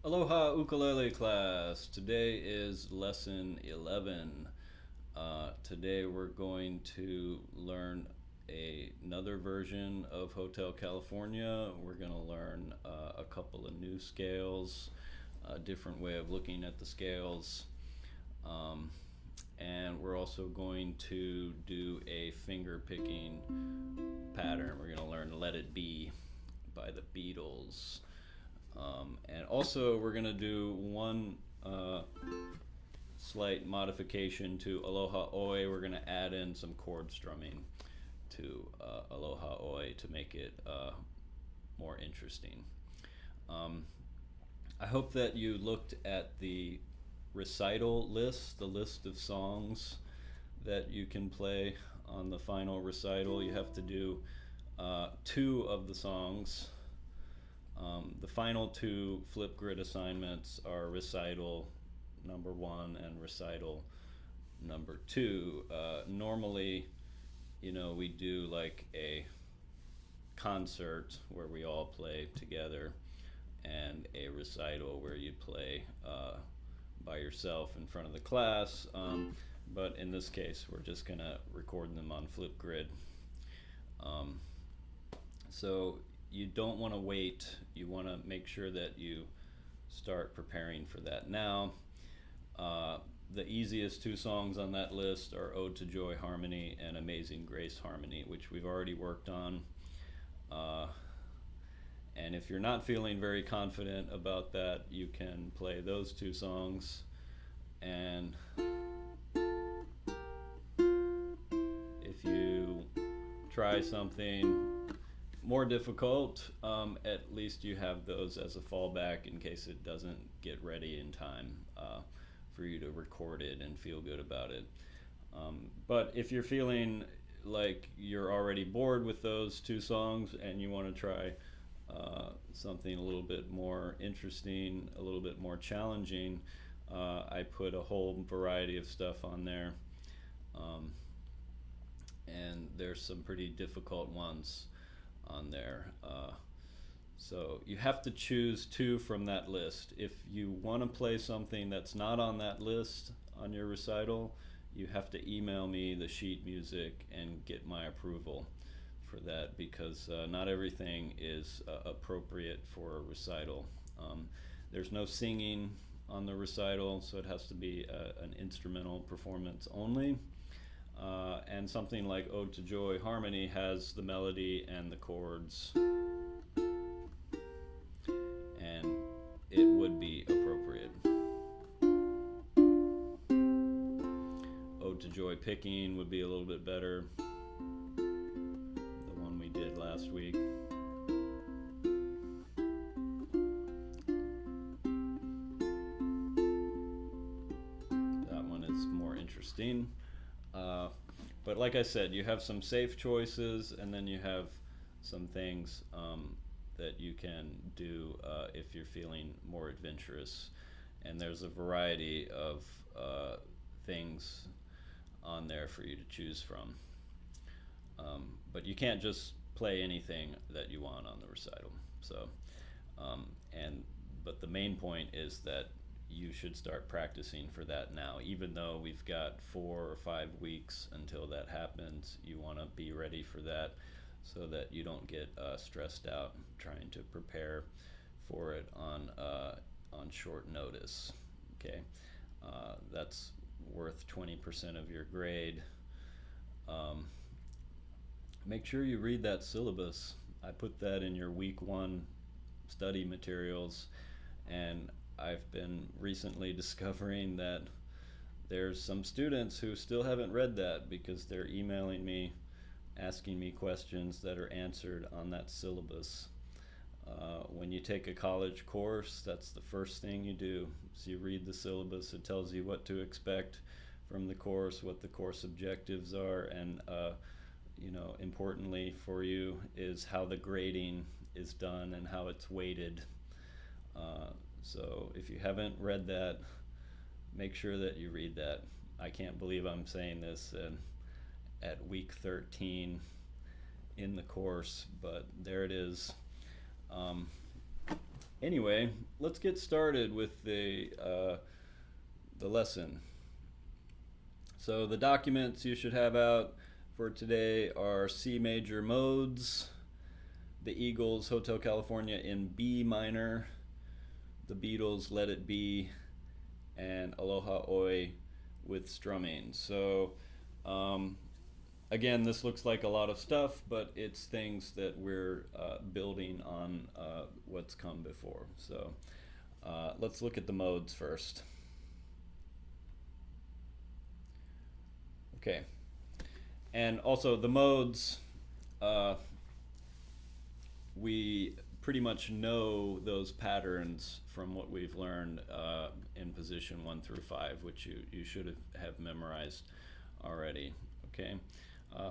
Aloha Ukulele class. Today is lesson 11. Today we're going to learn another version of Hotel California. We're going to learn a couple of new scales, a different way of looking at the scales, and we're also going to do a finger picking pattern. We're going to learn Let It Be by the Beatles. And also we're going to do one slight modification to Aloha Oe. We're going to add in some chord strumming to Aloha Oe to make it more interesting. I hope that you looked at the recital list, the list of songs that you can play on the final recital. You have to do 2 of the songs. The final 2 flip grid assignments are recital number 1 and recital number 2. Normally, we do like a concert where we all play together, and a recital where you play by yourself in front of the class. But in this case, we're just going to record them on flip grid. So you don't want to wait. You want to make sure that you start preparing for that now. The easiest 2 songs on that list are Ode to Joy Harmony and Amazing Grace Harmony, which we've already worked on. And if you're not feeling very confident about that, you can play those 2 songs. And if you try something more difficult, at least you have those as a fallback in case it doesn't get ready in time for you to record it and feel good about it. But if you're feeling like you're already bored with those 2 songs and you want to try something a little bit more interesting, a little bit more challenging, I put a whole variety of stuff on there. And there's some pretty difficult ones on there. So you have to choose 2 from that list. If you want to play something that's not on that list on your recital, you have to email me the sheet music and get my approval for that, because not everything is appropriate for a recital. There's no singing on the recital, so it has to be an instrumental performance only. And something like Ode to Joy Harmony has the melody and the chords, and it would be appropriate. Ode to Joy Picking would be a little bit better, the one we did last week. That one is more interesting. But like I said, you have some safe choices, and then you have some things that you can do if you're feeling more adventurous. And there's a variety of things on there for you to choose from. But you can't just play anything that you want on the recital. So, but the main point is that you should start practicing for that now. Even though we've got 4 or 5 weeks until that happens, you want to be ready for that so that you don't get stressed out trying to prepare for it on short notice. Okay, that's worth 20% of your grade. Make sure you read that syllabus. I put that in your week 1 study materials, and I've been recently discovering that there's some students who still haven't read that because they're emailing me, asking me questions that are answered on that syllabus. When you take a college course, that's the first thing you do. So you read the syllabus. It tells you what to expect from the course, what the course objectives are, and importantly for you is how the grading is done and how it's weighted. So if you haven't read that, make sure that you read that. I can't believe I'm saying this at week 13 in the course, but there it is. Anyway, let's get started with the lesson. So the documents you should have out for today are C major modes, the Eagles Hotel California in B minor, the Beatles Let It Be, and Aloha Oe with strumming. So again, this looks like a lot of stuff, but it's things that we're building on what's come before. So let's look at the modes first. Okay, and also the modes, we pretty much know those patterns from what we've learned in position 1 through 5, which you should have memorized already. Okay,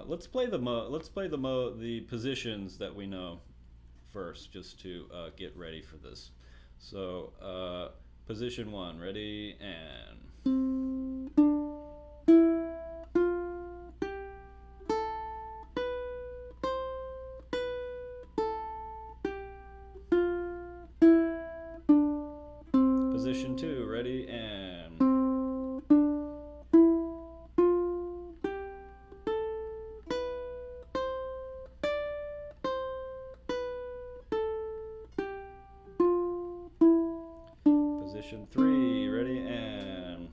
let's play the positions that we know first, just to get ready for this. So position 1, ready, and position 2, ready, and position 3, ready, and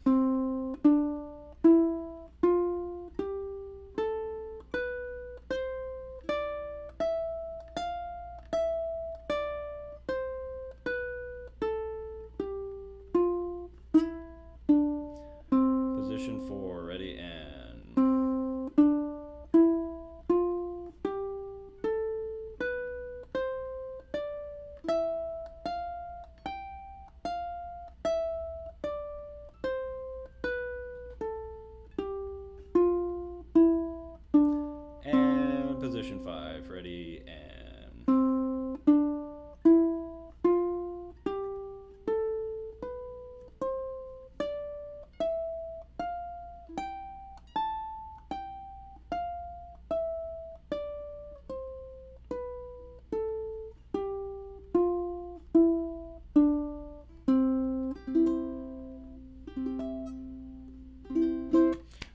position 4, ready, and position 5, ready, and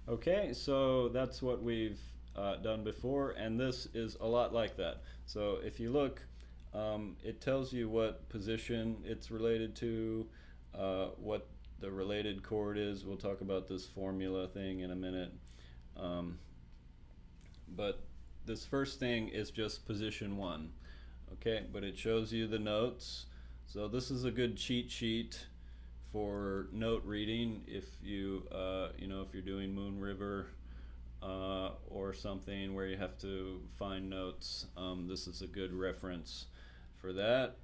okay, so that's what we've done before, and this is a lot like that. So if you look, it tells you what position it's related to, what the related chord is. We'll talk about this formula thing in a minute. But this first thing is just position 1. Okay, but it shows you the notes. So this is a good cheat sheet for note reading if you if you're doing Moon River or something where you have to find notes. This is a good reference for that.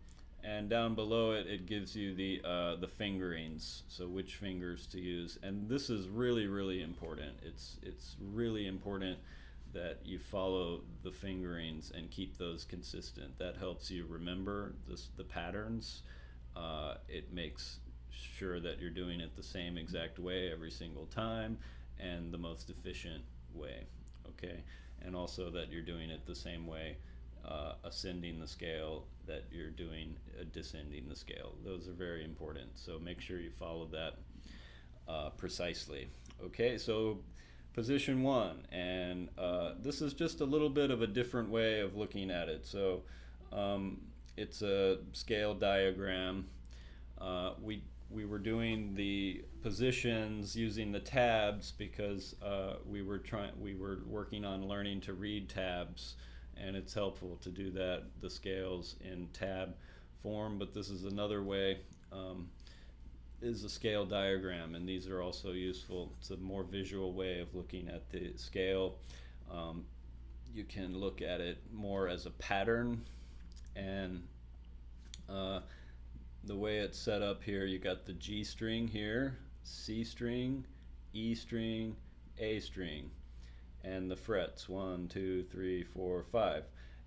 And down below it, it gives you the fingerings, so which fingers to use. And this is really, really important. It's really important that you follow the fingerings and keep those consistent. That helps you remember the patterns. It makes sure that you're doing it the same exact way every single time and the most efficient way, okay? And also that you're doing it the same way ascending the scale that you're doing descending the scale. Those are very important, so make sure you follow that precisely. Okay, so position 1, and this is just a little bit of a different way of looking at it. So it's a scale diagram. We were doing the positions using the tabs because we were working on learning to read tabs, and it's helpful to do that, the scales in tab form. But this is another way, is a scale diagram, and these are also useful. It's a more visual way of looking at the scale. You can look at it more as a pattern, and the way it's set up here, you got the G string here, C string, E string, A string, and the frets 1, 2, 3, 4, 5.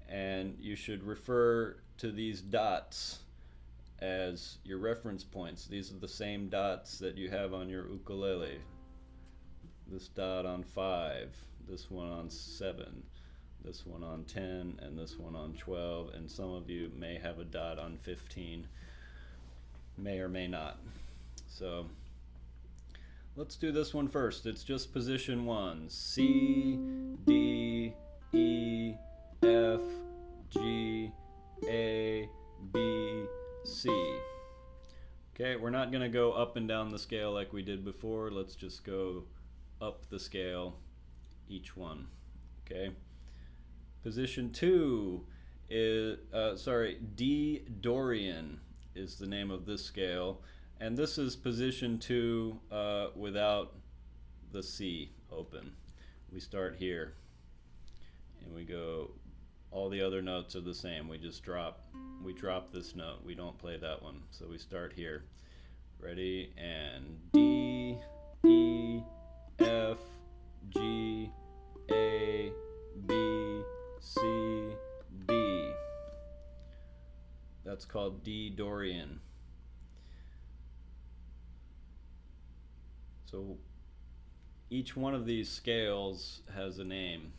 And you should refer to these dots as your reference points. These are the same dots that you have on your ukulele. This dot on 5, this one on 7, this one on 10, and this one on 12, and some of you may have a dot on 15. may or may not. So let's do this one first. It's just position 1. C, D, E, F, G, A, B, C. Okay, we're not going to go up and down the scale like we did before. Let's just go up the scale, each one. Okay. Position 2 is, D Dorian is the name of this scale. And this is position 2 without the C open. We start here. And we go, all the other notes are the same. We drop this note. We don't play that one. So we start here. Ready? And D, E, F, G, A, B, C, D. That's called D Dorian. So each one of these scales has a name,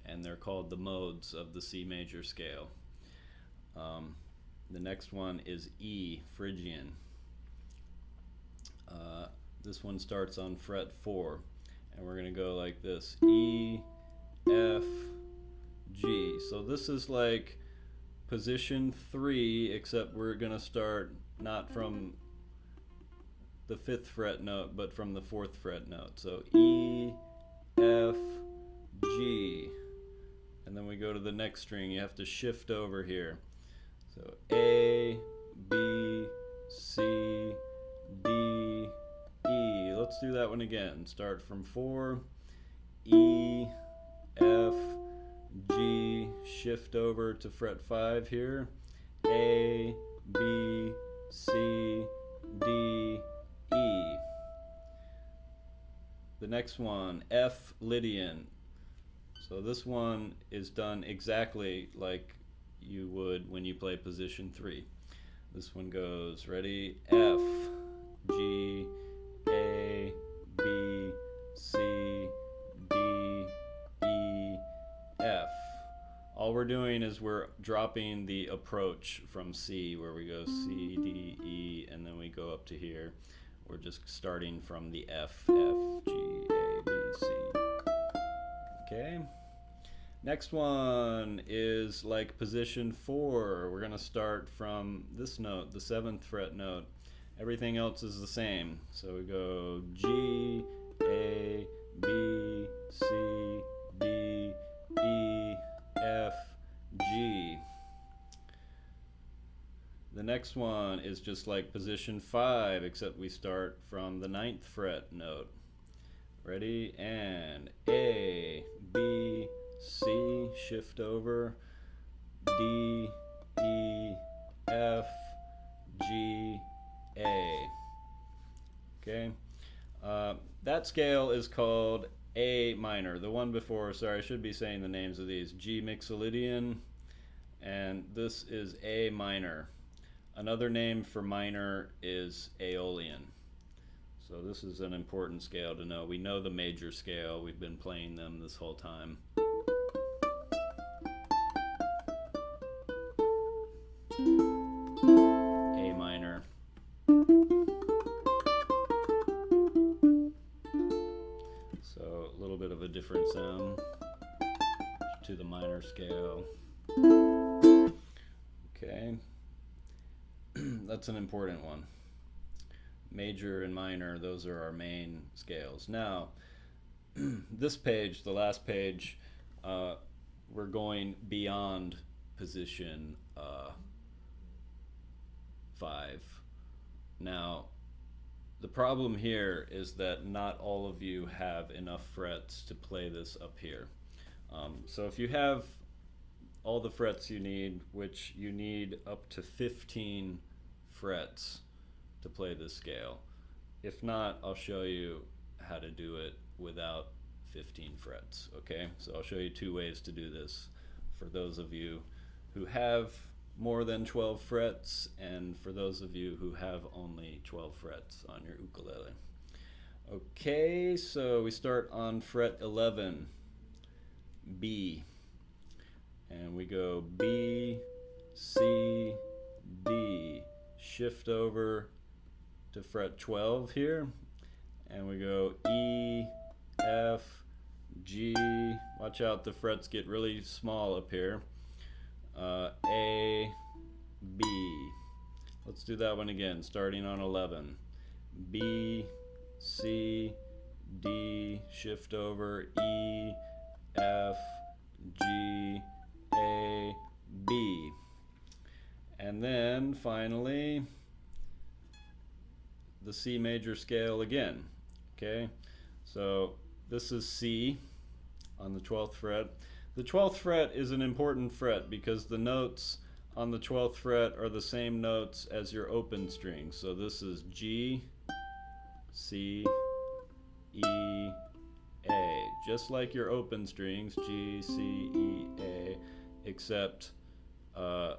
and they're called the modes of the C major scale. The next one is E, Phrygian. This one starts on fret 4, and we're going to go like this: E, F, G. So this is like position 3, except we're going to start not from the 5th fret note, but from the 4th fret note. So E, F, G. And then we go to the next string. You have to shift over here. So A, B, C, D, E. Let's do that one again. Start from 4, E, F, G, shift over to fret 5 here. A, B, C, D, E. The next one, F Lydian. So this one is done exactly like you would when you play position 3. This one goes, ready? F, G, A, B, C, D, E, F. All we're doing is we're dropping the approach from C, where we go C, D, E, and then we go up to here. We're just starting from the F, F, G, A, B, C. Okay. Next one is like position 4. We're going to start from this note, the 7th fret note. Everything else is the same. So we go G, A, B, C, D, E, F, G. The next one is just like position 5, except we start from the 9th fret note. Ready? And A, B, C, shift over, D, E, F, G, A. Okay? That scale is called A minor. The one before, sorry, I should be saying the names of these. G Mixolydian, and this is A minor. Another name for minor is Aeolian. So this is an important scale to know. We know the major scale. We've been playing them this whole time. A minor. So a little bit of a different sound to the minor scale. Okay. That's an important one. Major and minor, those are our main scales. Now, this page, the last page, we're going beyond position 5. Now, the problem here is that not all of you have enough frets to play this up here. So if you have all the frets you need, which you need up to 15 frets to play this scale. If not, I'll show you how to do it without 15 frets, okay? So I'll show you 2 ways to do this for those of you who have more than 12 frets and for those of you who have only 12 frets on your ukulele. Okay, so we start on fret 11, B, and we go B, C, D, shift over to fret 12 here, and we go E, F, G. Watch out, the frets get really small up here. A, B. Let's do that one again, starting on 11. B, C, D, shift over, E, F, G, A, B. And then finally, the C major scale again. Okay, so this is C on the 12th fret. The 12th fret is an important fret because the notes on the 12th fret are the same notes as your open string. So this is G, C, E, A, just like your open strings, G, C, E, A, except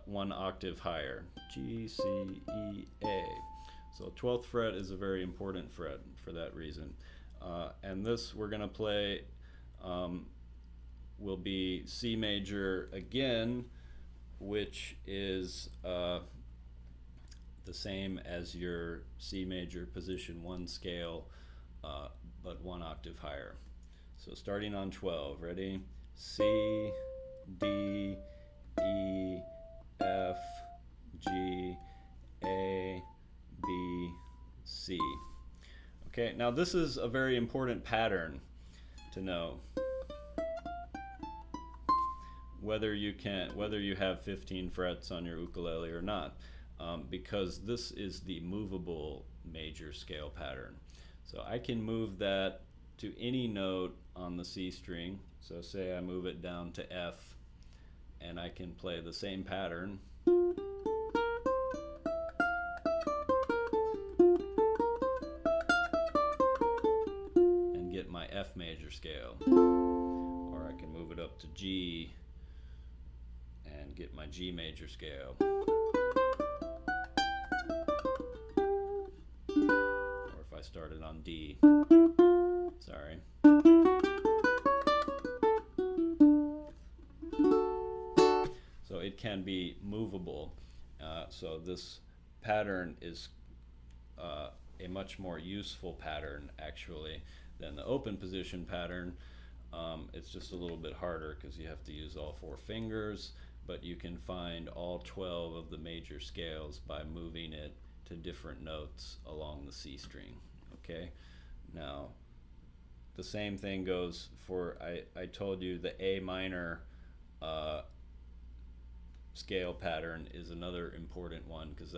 one octave higher, G, C, E, A. So 12th fret is a very important fret for that reason. And this we're going to play will be C major again, which is the same as your C major position 1 scale, but 1 octave higher. So starting on 12, ready? C, D, E, F, G, A, B, C. Okay, now this is a very important pattern to know. Whether you have 15 frets on your ukulele or not, because this is the movable major scale pattern. So I can move that to any note on the C string. So say I move it down to F, and I can play the same pattern. And get my F major scale. Or I can move it up to G and get my G major scale. Or if I started on D, sorry. So it can be movable. So this pattern is a much more useful pattern actually than the open position pattern. It's just a little bit harder because you have to use all 4 fingers, but you can find all 12 of the major scales by moving it to different notes along the C string. Okay, now the same thing goes for, I told you the A minor scale pattern is another important one because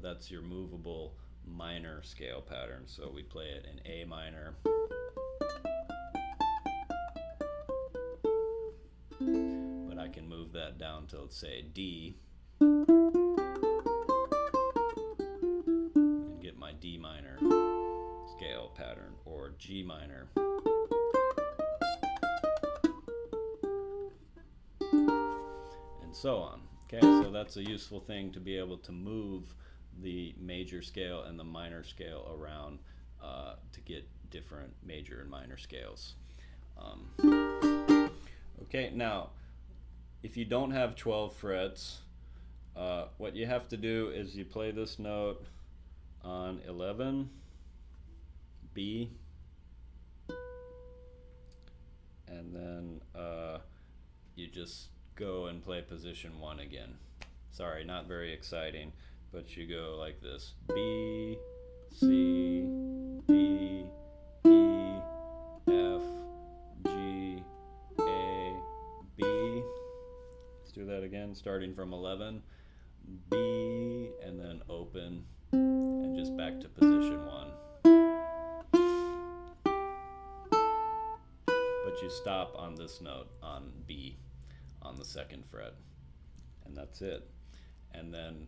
that's your movable minor scale pattern. So we play it in A minor, but I can move that down to, let's say, D, and get my D minor scale pattern, or G minor, and so on. Okay, so that's a useful thing to be able to move the major scale and the minor scale around to get different major and minor scales. Okay, now if you don't have 12 frets, what you have to do is you play this note on 11, B, and then you just go and play position 1 again. Sorry, not very exciting, but you go like this: B, C, D, E, F, G, A, B. Let's do that again, starting from 11, B, and then open, and just back to position 1. But you stop on this note, on B, on the 2nd fret, and that's it. And then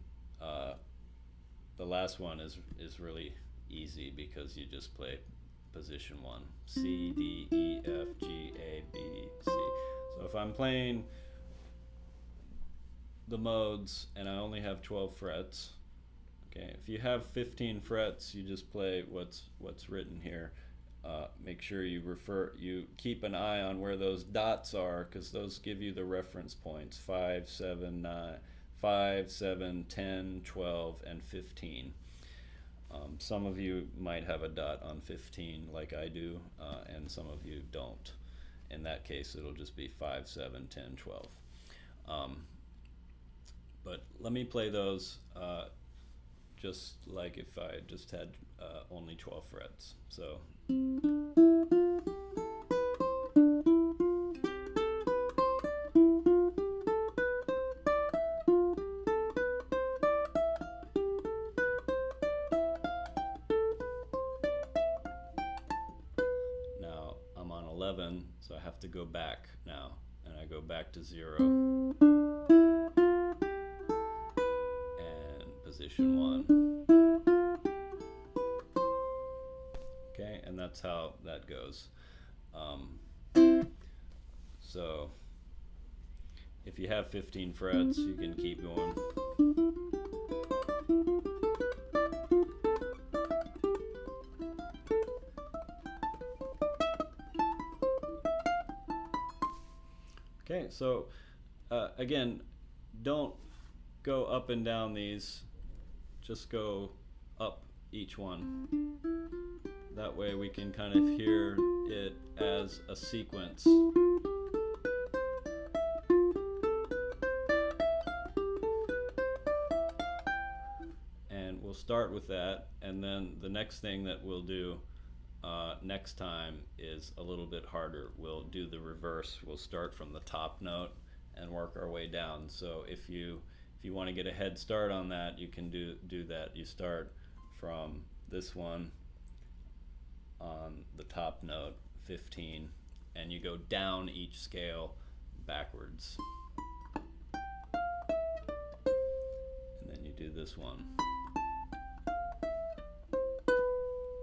the last one is really easy because you just play position 1, C, D, E, F, G, A, B, C. So if I'm playing the modes and I only have 12 frets, okay, if you have 15 frets, you just play what's written here. Make sure you keep an eye on where those dots are, because those give you the reference points: 5, 7, 9, 5, 7, 10, 12, and 15. Some of you might have a dot on 15 like I do, and some of you don't. In that case, it'll just be 5, 7, 10, 12. But let me play those just like if I just had only 12 frets. So. Now I'm on 11, so I have to go back now, and I go back to 0 and position 1. Okay, and that's how that goes. So if you have 15 frets, you can keep going. Okay, so again, don't go up and down these, just go up each one. That way we can kind of hear it as a sequence. And we'll start with that, and then the next thing that we'll do next time is a little bit harder. We'll do the reverse. We'll start from the top note and work our way down. So if you want to get a head start on that, you can do that. You start from this one on the top note, 15, and you go down each scale backwards. And then you do this one.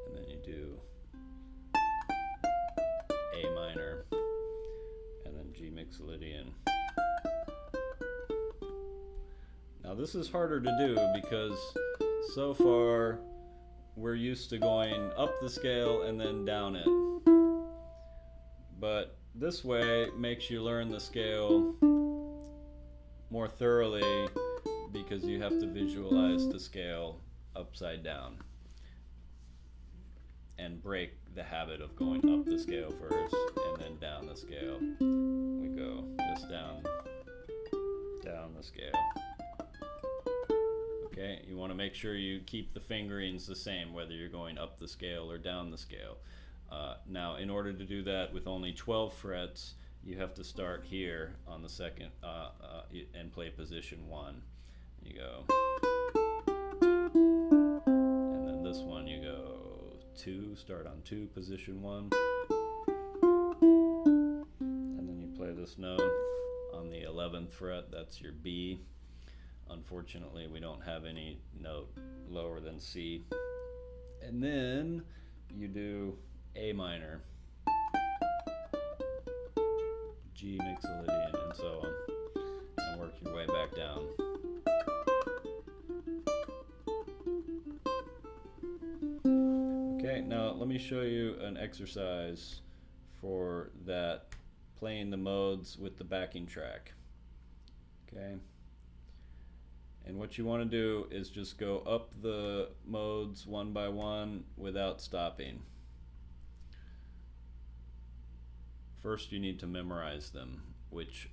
And then you do A minor, and then G Mixolydian. Now this is harder to do because so far we're used to going up the scale and then down it. But this way makes you learn the scale more thoroughly because you have to visualize the scale upside down and break the habit of going up the scale first and then down the scale. We go just down the scale. Okay, you want to make sure you keep the fingerings the same whether you're going up the scale or down the scale. Now in order to do that with only 12 frets, you have to start here on the second and play position 1. You go, and then this one you go 2, start on 2, position 1, and then you play this note on the 11th fret, that's your B. Unfortunately, we don't have any note lower than C. And then you do A minor, G Mixolydian, and so on, and work your way back down. Okay, now let me show you an exercise for that, playing the modes with the backing track. Okay, and what you want to do is just go up the modes one by one without stopping. First you need to memorize them, which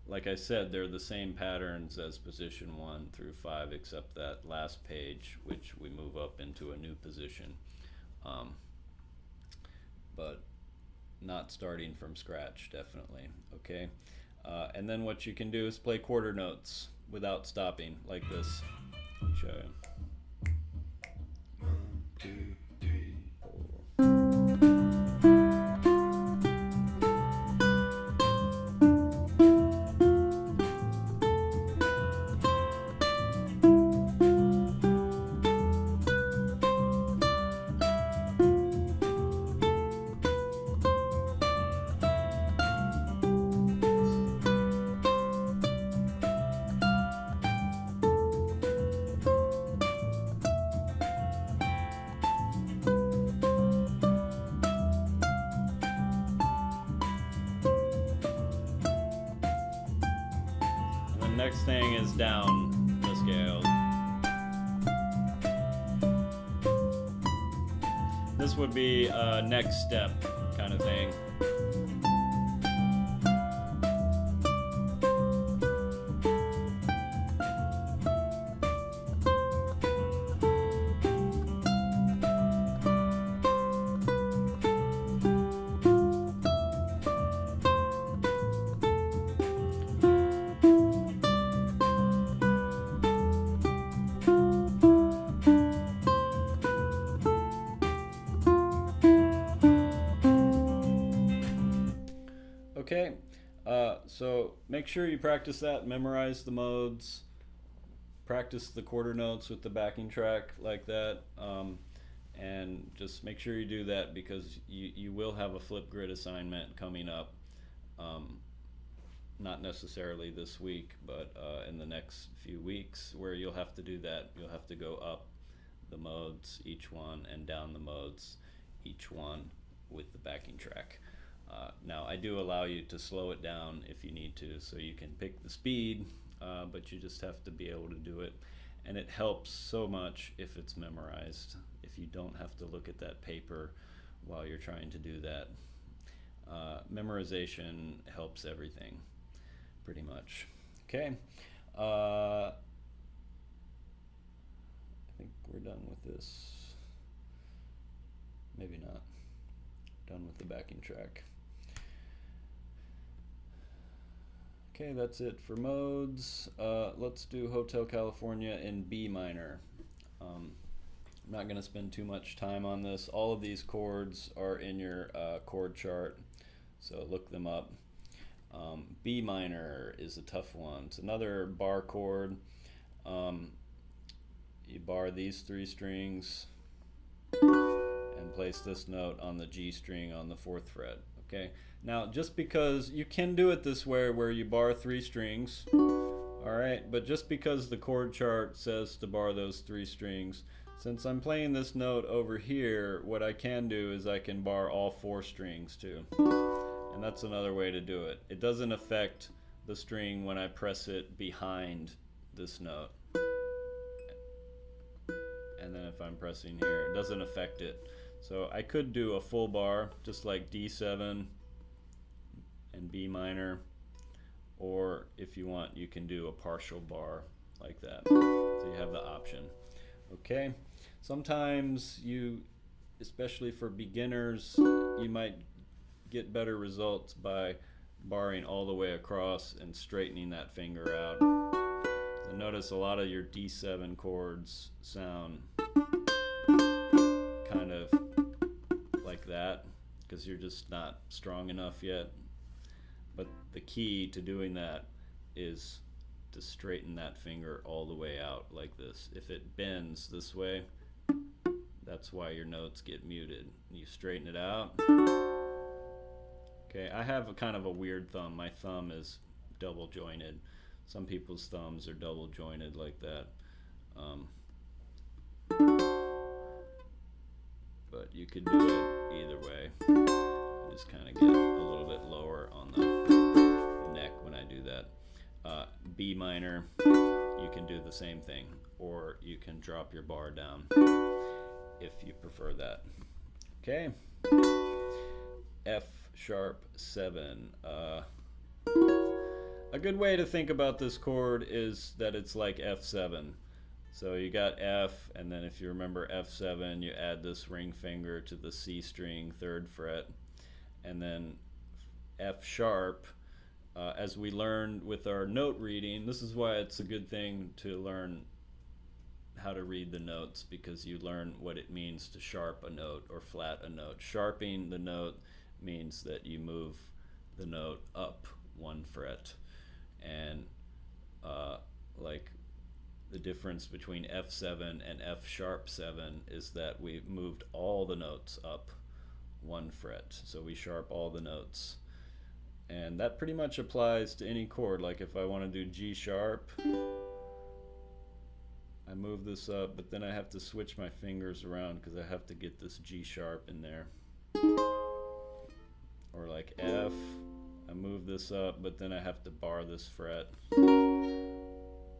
like I said, they're the same patterns as position 1 through 5 except that last page, which we move up into a new position. But not starting from scratch, definitely. Okay, and then what you can do is play quarter notes without stopping, like this. Let me show you. 1, 2, 3, 4. next thing is down the scale. This would be a next step kind of thing. Okay, so make sure you practice that, memorize the modes, practice the quarter notes with the backing track like that, and just make sure you do that because you will have a flip grid assignment coming up, not necessarily this week, but in the next few weeks where you'll have to do that. You'll have to go up the modes, each one, and down the modes, each one with the backing track. Now I do allow you to slow it down if you need to, so you can pick the speed, but you just have to be able to do it. And it helps so much if it's memorized, if you don't have to look at that paper while you're trying to do that. Memorization helps everything, pretty much. Okay, I think we're done with this. Maybe not. Done with the backing track. Okay, that's it for modes. Let's do Hotel California in B minor. I'm not going to spend too much time on this. All of these chords are in your chord chart, so look them up. B minor is a tough one. It's another bar chord. You bar these 3 strings and place this note on the G string on the 4th fret. Okay, now just because you can do it this way where you bar 3 strings, alright, but just because the chord chart says to bar those 3 strings, since I'm playing this note over here, what I can do is I can bar all 4 strings too. And that's another way to do it. It doesn't affect the string when I press it behind this note. And then if I'm pressing here, it doesn't affect it. So I could do a full bar, just like D7 and B minor, or if you want, you can do a partial bar like that. So you have the option. Okay, sometimes you, especially for beginners, you might get better results by barring all the way across and straightening that finger out. So notice a lot of your D7 chords sound kind of like that because you're just not strong enough yet. But the key to doing that is to straighten that finger all the way out like this. If it bends this way, that's why your notes get muted. You straighten it out. Okay, I have a kind of a weird thumb. My thumb is double jointed. Some people's thumbs are double jointed like that. But you could do it either way. I just kind of get a little bit lower on the neck when I do that. B minor, you can do the same thing, or you can drop your bar down if you prefer that. Okay. F sharp 7. A good way to think about this chord is that it's like F7. So you got F, and then if you remember F7, you add this ring finger to the C string, 3rd fret, and then F sharp. As we learned with our note reading, this is why it's a good thing to learn how to read the notes, because you learn what it means to sharp a note or flat a note. Sharping the note means that you move the note up 1 fret, and like the difference between F7 and F sharp 7 is that we moved all the notes up 1 fret, so we sharp all the notes. And that pretty much applies to any chord. Like if I want to do G sharp, I move this up, but then I have to switch my fingers around because I have to get this G sharp in there. Or like F, I move this up, but then I have to bar this fret.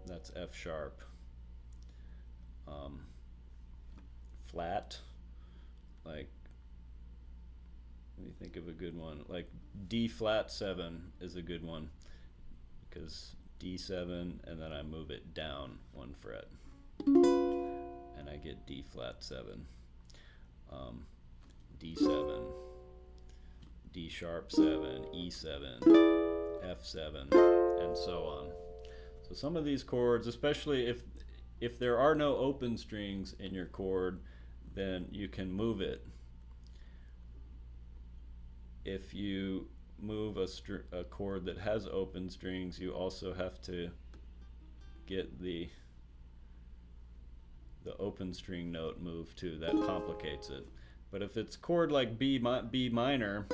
That's F sharp. Flat, like, let me think of a good one. Like D flat 7 is a good one, because D7 and then I move it down 1 fret and I get D flat 7. D7, D sharp 7, E7, F7, and so on. So some of these chords, especially if there are no open strings in your chord, then you can move it. If you move a chord that has open strings, you also have to get the open string note moved too. That complicates it. But if it's chord like B minor,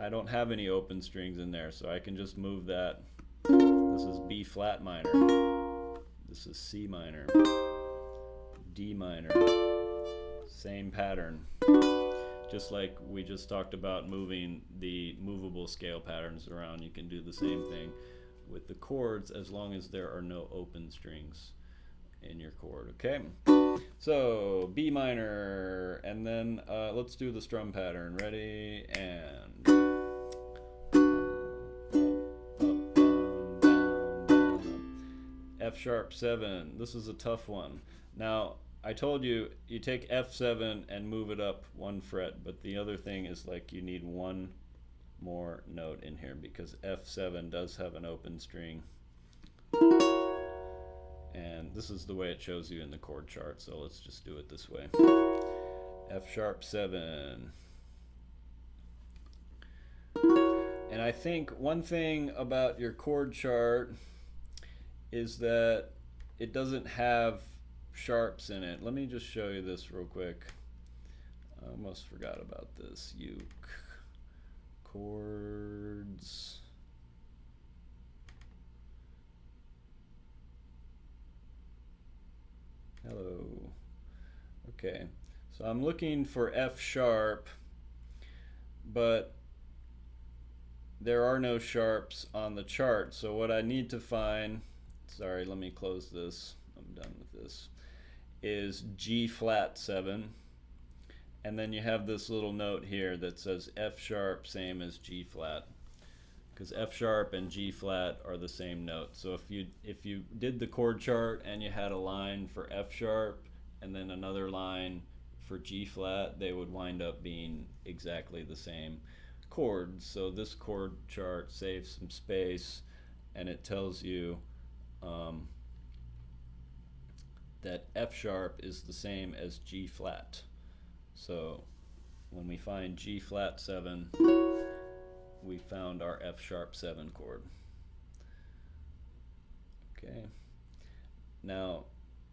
I don't have any open strings in there, so I can just move that. This is B flat minor. This is C minor. D minor. Same pattern. Just like we just talked about moving the movable scale patterns around, you can do the same thing with the chords as long as there are no open strings in your chord. Okay, so B minor, and then let's do the strum pattern. Ready, and F sharp 7. This is a tough one. Now I told you you take F7 and move it up 1 fret, but the other thing is, like, you need one more note in here because F7 does have an open string. And this is the way it shows you in the chord chart, so let's just do it this way. F sharp 7. And I think one thing about your chord chart is that it doesn't have sharps in it. Let me just show you this real quick. I almost forgot about this. Uke chords. Hello. Okay, so I'm looking for F sharp, but there are no sharps on the chart. So what I need to find, sorry, let me close this. I'm done with this. Is G flat 7, and then you have this little note here that says F sharp same as G flat, because F sharp and G flat are the same note. So if you did the chord chart and you had a line for F sharp and then another line for G flat, they would wind up being exactly the same chords. So this chord chart saves some space, and it tells you that F sharp is the same as G flat. So when we find G flat 7, we found our F sharp 7 chord. Okay. Now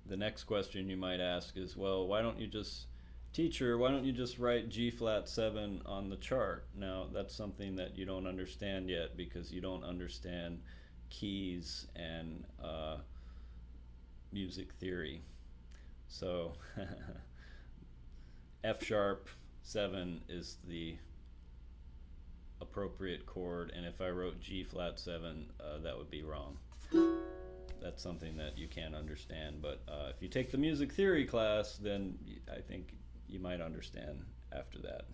the next question you might ask is, well, why don't you just, teacher, why don't you just write G flat 7 on the chart? Now that's something that you don't understand yet, because you don't understand keys and music theory. So F sharp 7 is the appropriate chord, and if I wrote G flat 7, that would be wrong. That's something that you can't understand, but if you take the music theory class, then I think you might understand after that.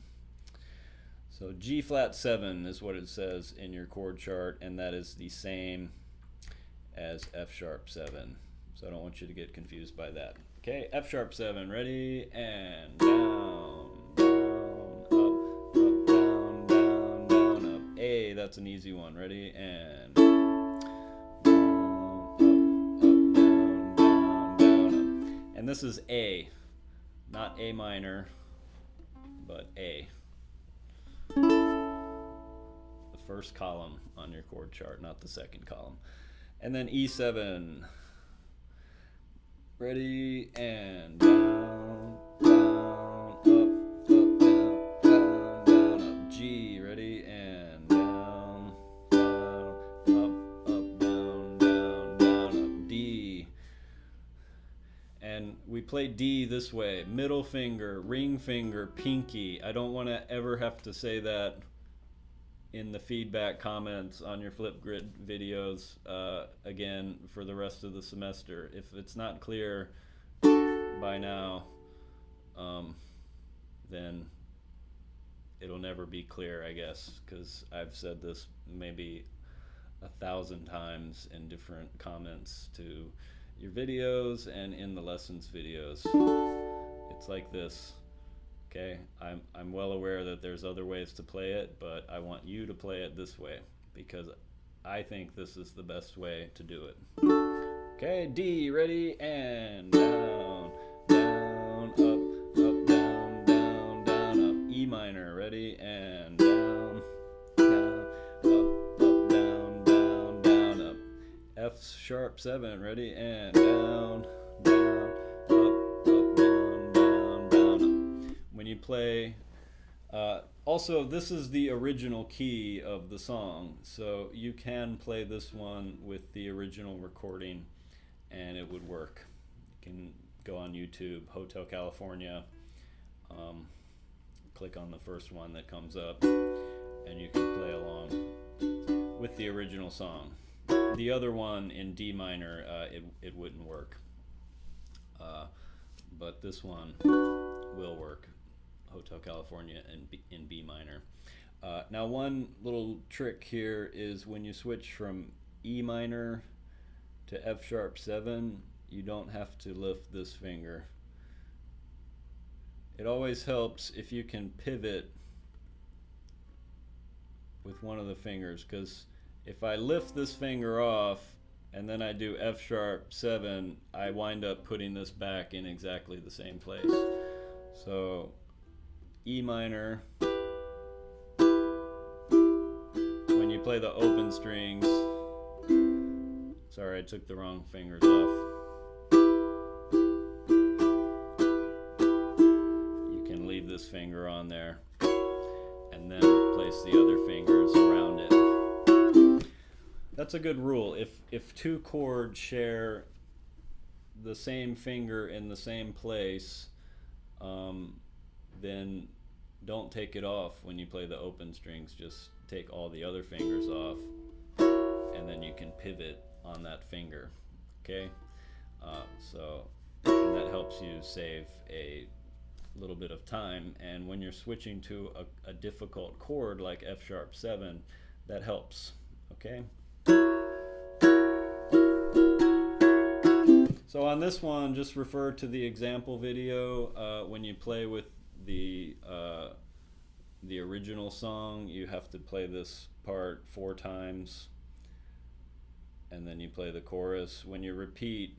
So G flat 7 is what it says in your chord chart, and that is the same as F sharp 7. So I don't want you to get confused by that. Okay, F sharp 7, ready, and down, down, up, down, down, down, up. A, that's an easy one. Ready, and down, up, down, down, up. And this is A, not A minor, but A. The first column on your chord chart, not the second column. And then E7. Ready, and down, down, up, down, down, down, up. G, ready, and down, down, up, down, down, down, up. D. And we play D this way: middle finger, ring finger, pinky. I don't want to ever have to say that in the feedback comments on your Flipgrid videos again for the rest of the semester. If it's not clear by now, then it'll never be clear, I guess, because I've said this maybe 1,000 times in different comments to your videos and in the lessons videos. It's like this. Okay, I'm well aware that there's other ways to play it, but I want you to play it this way because I think this is the best way to do it. Okay, D, ready, and down, down, up, down, down, down, up. E minor, ready, and down, down, up, down, down, down, up. F sharp 7, ready, and down, down, when you play, also this is the original key of the song, so you can play this one with the original recording and it would work. You can go on YouTube, Hotel California, click on the first one that comes up and you can play along with the original song. The other one in D minor, it wouldn't work, but this one will work. Hotel California in B minor. Now one little trick here is when you switch from E minor to F sharp 7, you don't have to lift this finger. It always helps if you can pivot with one of the fingers, because if I lift this finger off and then I do F sharp 7, I wind up putting this back in exactly the same place. So E minor, when you play the open strings, sorry I took the wrong fingers off, you can leave this finger on there and then place the other fingers around it. That's a good rule. If two chords share the same finger in the same place, then don't take it off when you play the open strings. Just take all the other fingers off and then you can pivot on that finger. Okay, so and that helps you save a little bit of time, and when you're switching to a difficult chord like F sharp 7, that helps. Okay, so on this one, just refer to the example video. When you play with the original song, you have to play this part 4 times and then you play the chorus. When you repeat,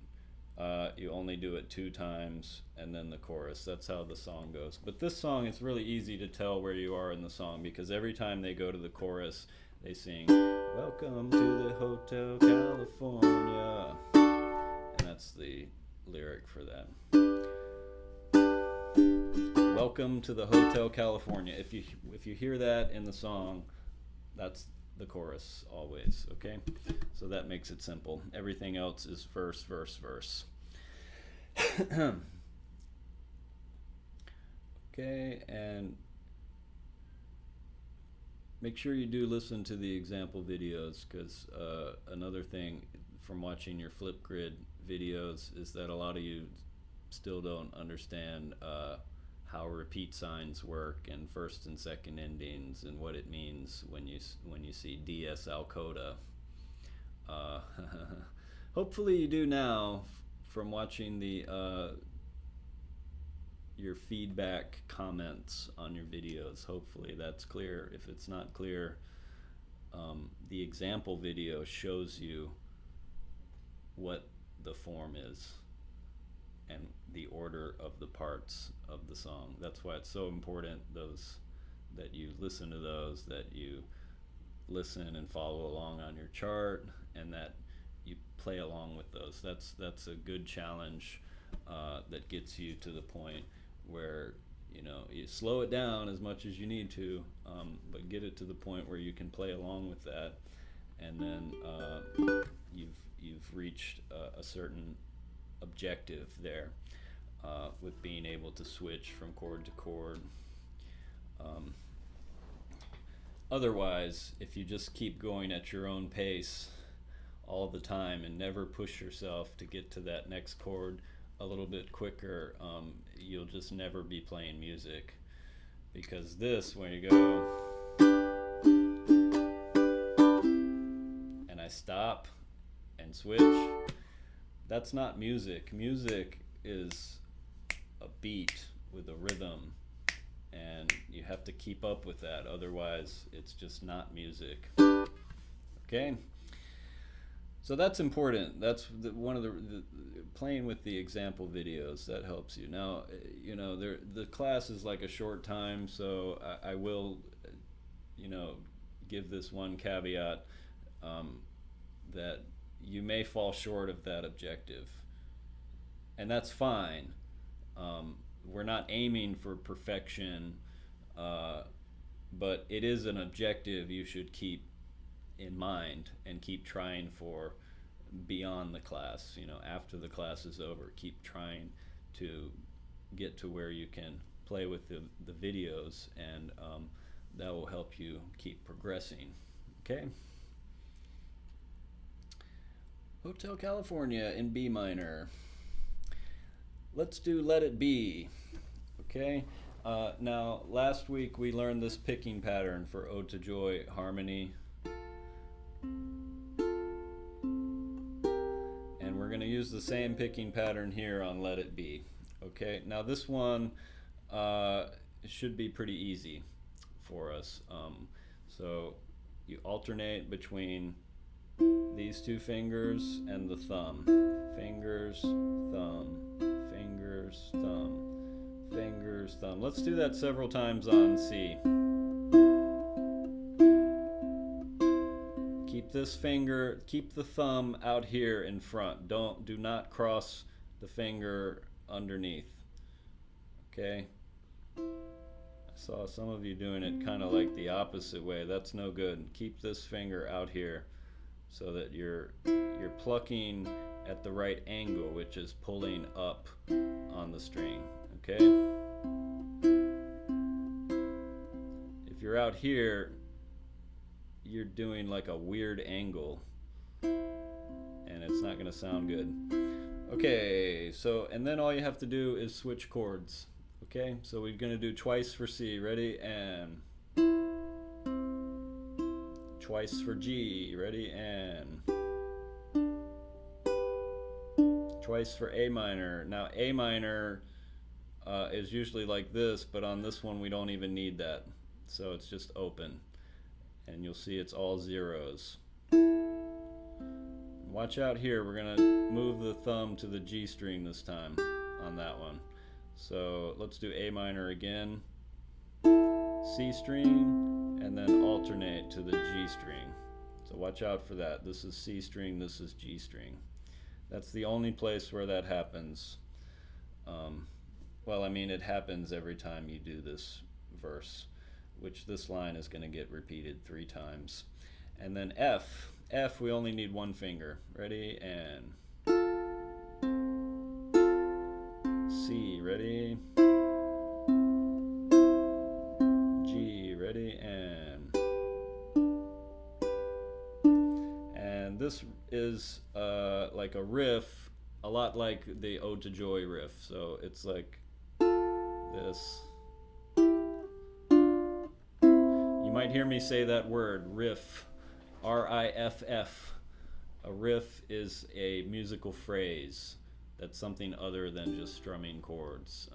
you only do it 2 times and then the chorus. That's how the song goes. But this song, it's really easy to tell where you are in the song, because every time they go to the chorus, they sing, "Welcome to the Hotel California," and that's the lyric for that. Welcome to the Hotel California. If you hear that in the song, that's the chorus always. Okay, so that makes it simple. Everything else is verse, verse, verse. Okay, and make sure you do listen to the example videos, because another thing from watching your Flipgrid videos is that a lot of you still don't understand how repeat signs work and first and second endings and what it means when you see DS al coda. Hopefully you do now from watching the your feedback comments on your videos. Hopefully that's clear. If it's not clear, the example video shows you what the form is and the order of the parts of the song. That's why it's so important that you listen to those, that you listen and follow along on your chart, and that you play along with those. That's a good challenge that gets you to the point where you slow it down as much as you need to, but get it to the point where you can play along with that, and then you've reached a certain objective there with being able to switch from chord to chord. Otherwise, if you just keep going at your own pace all the time and never push yourself to get to that next chord a little bit quicker, you'll just never be playing music. Because this, when you go and I stop and switch, that's not music. Music is a beat with a rhythm, and you have to keep up with that, otherwise it's just not music. Okay, so that's important. That's one of the playing with the example videos, that helps you. Now, you know, the class is like a short time, so I will, you know, give this one caveat, that you may fall short of that objective, and that's fine. We're not aiming for perfection, but it is an objective you should keep in mind and keep trying for beyond the class. You know, after the class is over, keep trying to get to where you can play with the videos, and that will help you keep progressing. Okay? Hotel California in B minor. Let's do Let It Be. Okay? Now, last week we learned this picking pattern for Ode to Joy harmony. And we're going to use the same picking pattern here on Let It Be. Okay? Now, this one should be pretty easy for us. So you alternate between these two fingers and the thumb. Fingers, thumb, fingers, thumb, fingers, thumb. Let's do that several times on C. Keep this finger, keep the thumb out here in front. Do not cross the finger underneath. Okay? I saw some of you doing it kind of like the opposite way. That's no good. Keep this finger out here, so that you're plucking at the right angle, which is pulling up on the string. Okay? If you're out here, you're doing like a weird angle, and it's not going to sound good. Okay, so, and then all you have to do is switch chords. Okay, so we're going to do twice for C. Ready? And twice for G. Ready? And twice for A minor. Now, A minor is usually like this, but on this one we don't even need that. So it's just open. And you'll see it's all zeros. Watch out here. We're going to move the thumb to the G string this time on that one. So let's do A minor again. C string, and then alternate to the G string. So watch out for that. This is C string, this is G string. That's the only place where that happens. Well, I mean, it happens every time you do this verse, which this line is going to get repeated 3 times. And then F. F, we only need one finger. Ready? And C. Ready? G. Ready? And this is like a riff, a lot like the Ode to Joy riff. So it's like this. You might hear me say that word, riff, R-I-F-F. A riff is a musical phrase that's something other than just strumming chords.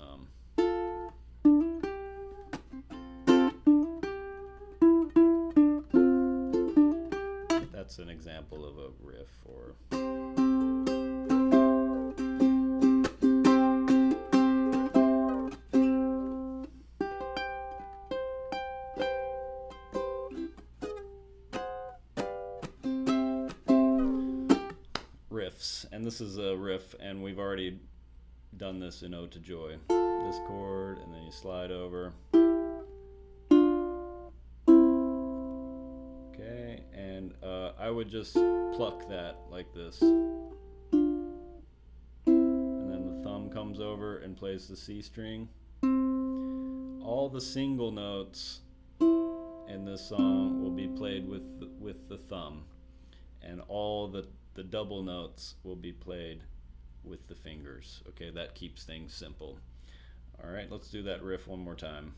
That's an example of a riff. Or riffs, and this is a riff, and we've already done this in Ode to Joy. This chord, and then you slide over. Okay, and I would just pluck that like this. And then the thumb comes over and plays the C string. All the single notes in this song will be played with the thumb, and all the double notes will be played with the fingers. Okay, that keeps things simple. All right, let's do that riff one more time.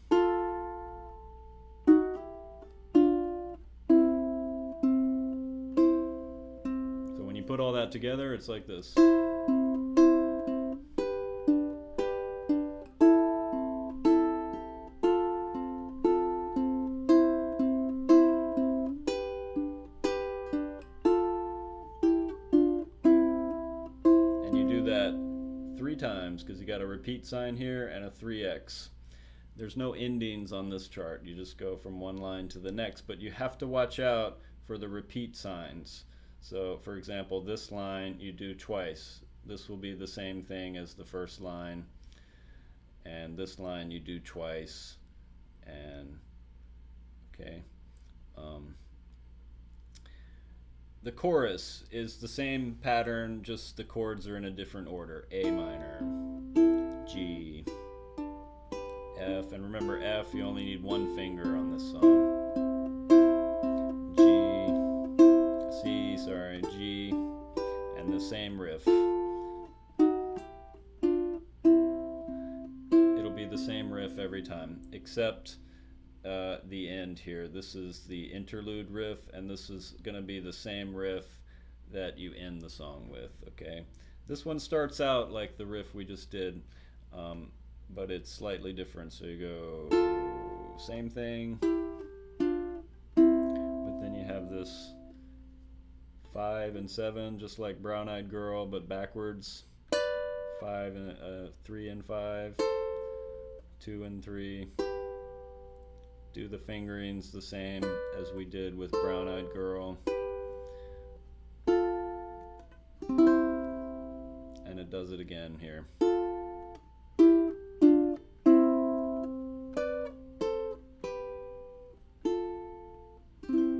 So when you put all that together, it's like this. That 3 times because you got a repeat sign here and a 3x. There's no endings on this chart. You just go from one line to the next, but you have to watch out for the repeat signs. So for example, this line you do twice. This will be the same thing as the first line, and this line you do twice, and okay. The chorus is the same pattern, just the chords are in a different order. A minor, G, F, and remember F, you only need one finger on this song. G, and the same riff. It'll be the same riff every time, except the end here. This is the interlude riff, and this is going to be the same riff that you end the song with. Okay, this one starts out like the riff we just did, but it's slightly different. So you go same thing, but then you have this 5 and 7, just like Brown Eyed Girl, but backwards. 5 and 3 and 5, 2 and 3. Do the fingerings the same as we did with Brown Eyed Girl. And it does it again here.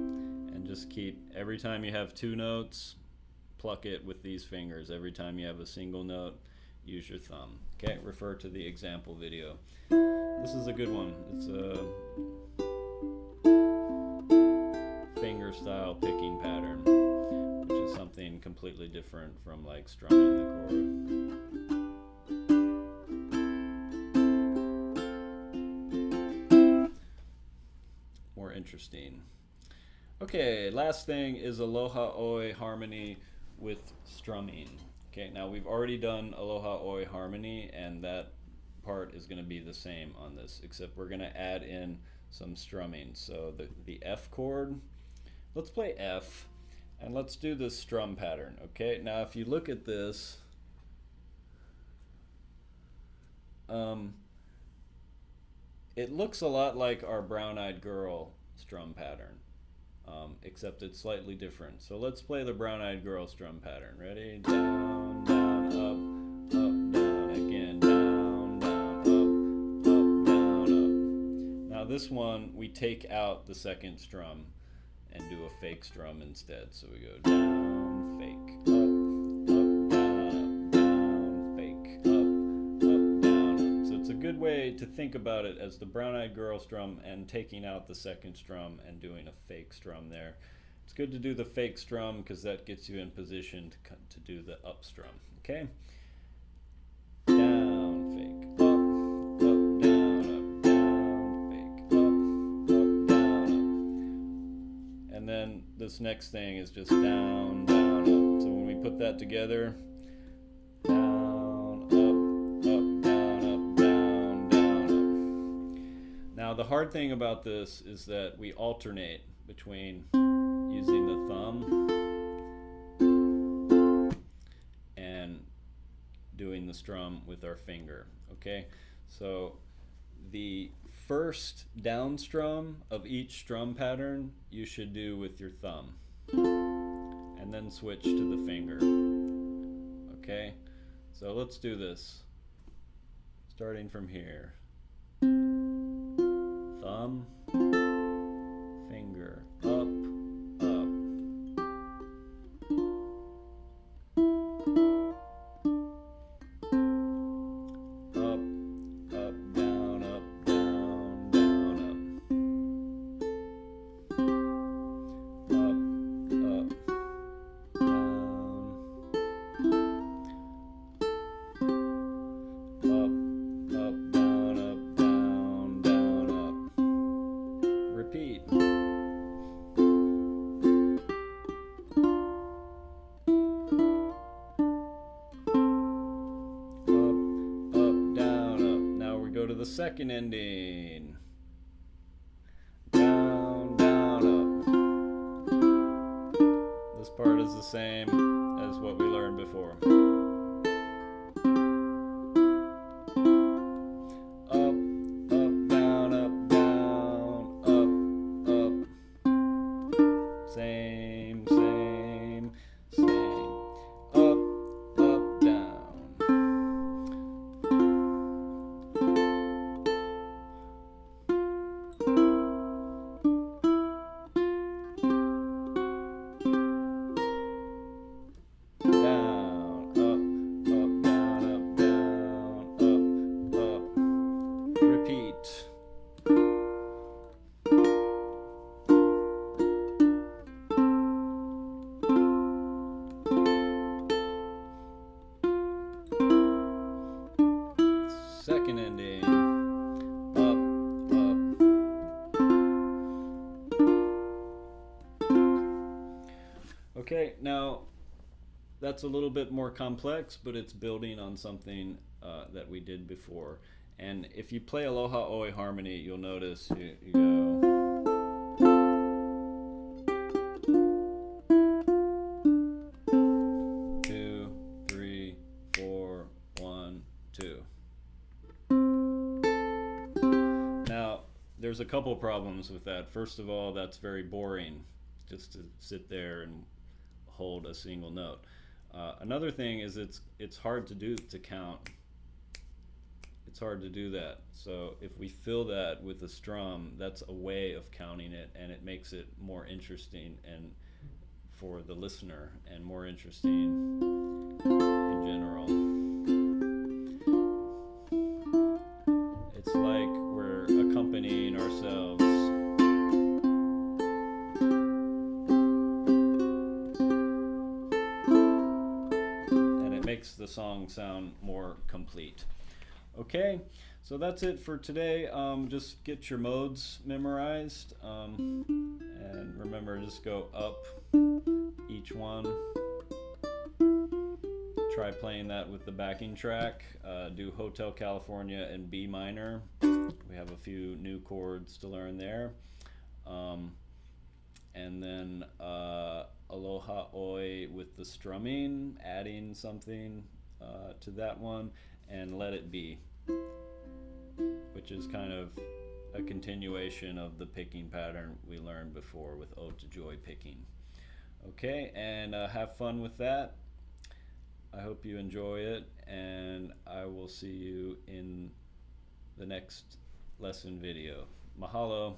And just keep, every time you have 2 notes, pluck it with these fingers. Every time you have a single note, use your thumb. Okay, refer to the example video. This is a good one. It's a finger style picking pattern, which is something completely different from like strumming the chord. More interesting. Okay, last thing is Aloha Oe harmony with strumming. Okay, now we've already done Aloha Oe harmony, and that part is going to be the same on this, except we're going to add in some strumming. So the F chord, let's play F, and let's do this strum pattern. Okay, now if you look at this, it looks a lot like our Brown Eyed Girl strum pattern, except it's slightly different. So let's play the Brown Eyed Girl strum pattern. Ready? Down, down, up, down, again, down, down, up, down, up. Now this one, we take out the second strum and do a fake strum instead. So we go down, fake, up, down, fake, up, down, up. So it's a good way to think about it as the Brown Eyed Girl strum and taking out the second strum and doing a fake strum there. It's good to do the fake strum because that gets you in position to do the up strum. Okay? Down, fake, up, down, fake, up, down, up. And then this next thing is just down, down, up. So when we put that together, down, up, down, down, up. Now the hard thing about this is that we alternate between using the thumb and doing the strum with our finger. Okay, so the first down strum of each strum pattern you should do with your thumb, and then switch to the finger. Okay, so let's do this starting from here. Thumb, finger, up, the second ending. Down, down, up. This part is the same as what we learned before. Up, up, down, up, down, up, up. Same, same, same. Up, up, down. Down, up, up, down, up, down, up, up. Repeat. Second ending. Up, up. Okay, now that's a little bit more complex, but it's building on something that we did before. And if you play Aloha Oe harmony, you'll notice you go. 2, 3, 4, 1, 2. Now, there's a couple problems with that. First of all, that's very boring, just to sit there and hold a single note. Another thing is it's hard to count. It's hard to do that. So if we fill that with a strum, that's a way of counting it, and it makes it more interesting and for the listener and more interesting in general. It's like we're accompanying ourselves. And it makes the song sound more complete. Okay, so that's it for today. Just get your modes memorized, and remember, just go up each one. Try playing that with the backing track. Do Hotel California in B minor. We have a few new chords to learn there. And then Aloha Oe with the strumming, adding something to that one, and Let It Be, which is kind of a continuation of the picking pattern we learned before with Ode to Joy picking. Okay, and have fun with that. I hope you enjoy it, and I will see you in the next lesson video. Mahalo.